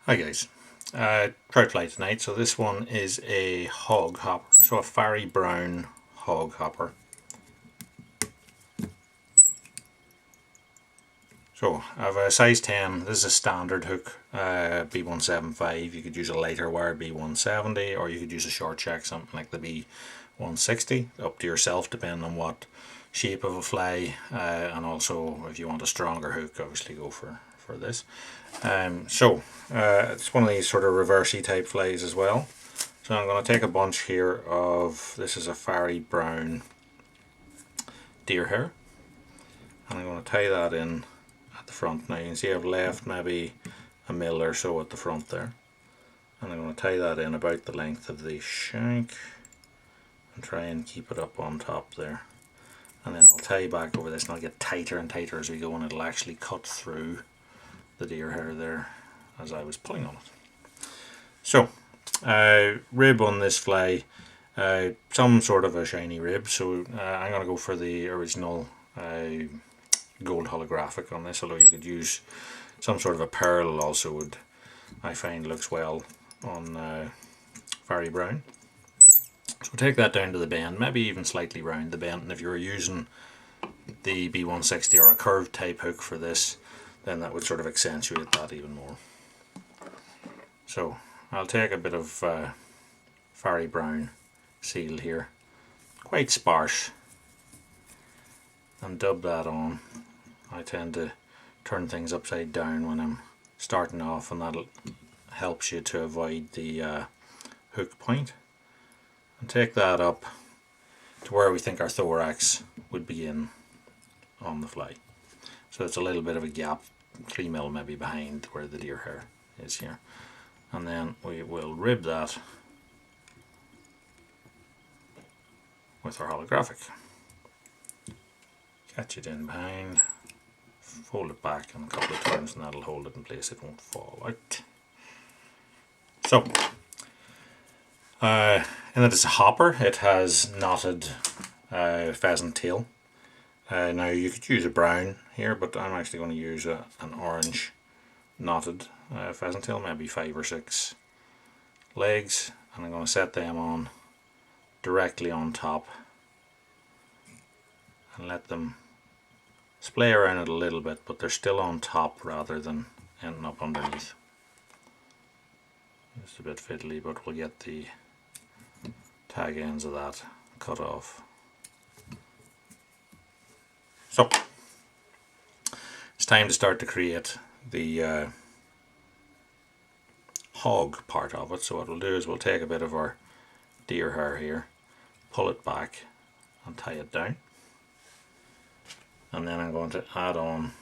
Hi guys, trout fly tonight. So this one is a hog hopper, so a fiery brown hog hopper. So I have a size 10, this is a standard hook, B175. You could use a lighter wire B170, or you could use a short check, something like the B160, up to yourself depending on what shape of a fly, and also if you want a stronger hook, obviously go for this. It's one of these sort of reversey type flies as well. So I'm going to take a bunch here of, this is a fiery brown deer hair, and I'm going to tie that in at the front. Now you can see I've left maybe a mil or so at the front there, and I'm going to tie that in about the length of the shank and try and keep it up on top there. And then I'll tie back over this, and I'll get tighter and tighter as we go, and it'll actually cut through the deer hair there as I was pulling on it. So rib on this fly, some sort of a shiny rib, so I'm going to go for the original gold holographic on this, although you could use some sort of a pearl also, would I find looks well on fiery brown. So take that down to the bend, maybe even slightly round the bend, and if you were using the B160 or a curved type hook for this, then that would sort of accentuate that even more. So I'll take a bit of fiery brown seal here, quite sparse, and dub that on. I tend to turn things upside down when I'm starting off, and that helps you to avoid the hook point. And take that up to where we think our thorax would begin on the fly. So it's a little bit of a gap, 3 mil maybe behind where the deer hair is here. And then we will rib that with our holographic. Catch it in behind, fold it back in a couple of turns, and that'll hold it in place, it won't fall out. So, and that is a hopper. It has knotted pheasant tail. Now you could use a brown here, but I'm actually going to use an orange knotted pheasant tail, maybe 5 or 6 legs, and I'm going to set them on directly on top and let them splay around it a little bit, but they're still on top rather than ending up underneath. It's a bit fiddly, but we'll get the tag ends of that cut off. So it's time to start to create the hog part of it. So what we'll do is we'll take a bit of our deer hair here, pull it back and tie it down, and then I'm going to add on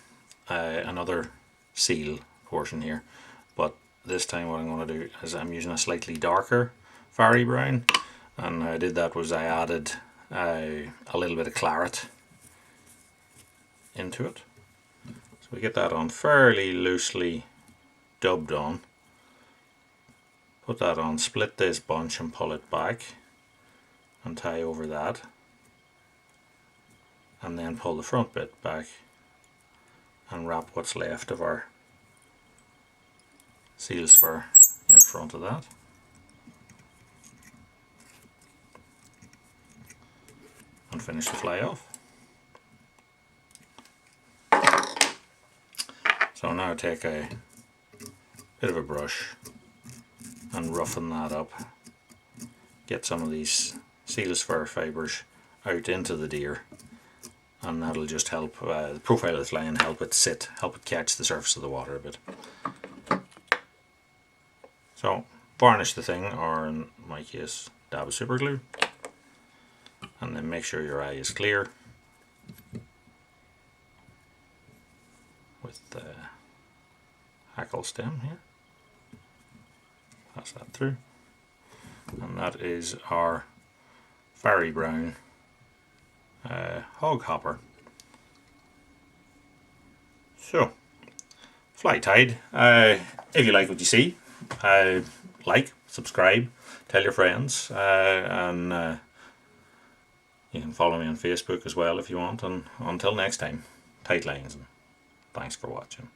another seal portion here, but this time what I'm going to do is I'm using a slightly darker fiery brown, and how I did that was I added a little bit of claret into it. So we get that on fairly loosely dubbed on, put that on, split this bunch and pull it back and tie over that, and then pull the front bit back and wrap what's left of our seal's fur in front of that. And finish the fly off. So now take a bit of a brush and roughen that up. Get some of these seal's fur fibres out into the deer, and that'll just help the profile of the fly and help it sit, help it catch the surface of the water a bit. So varnish the thing, or in my case dab of super glue, and then make sure your eye is clear with the hackle stem here. Pass that through, and that is our fiery brown hog hopper. So, fly tied. If you like what you see, like, subscribe, tell your friends, and you can follow me on Facebook as well if you want. And until next time, tight lines, and thanks for watching.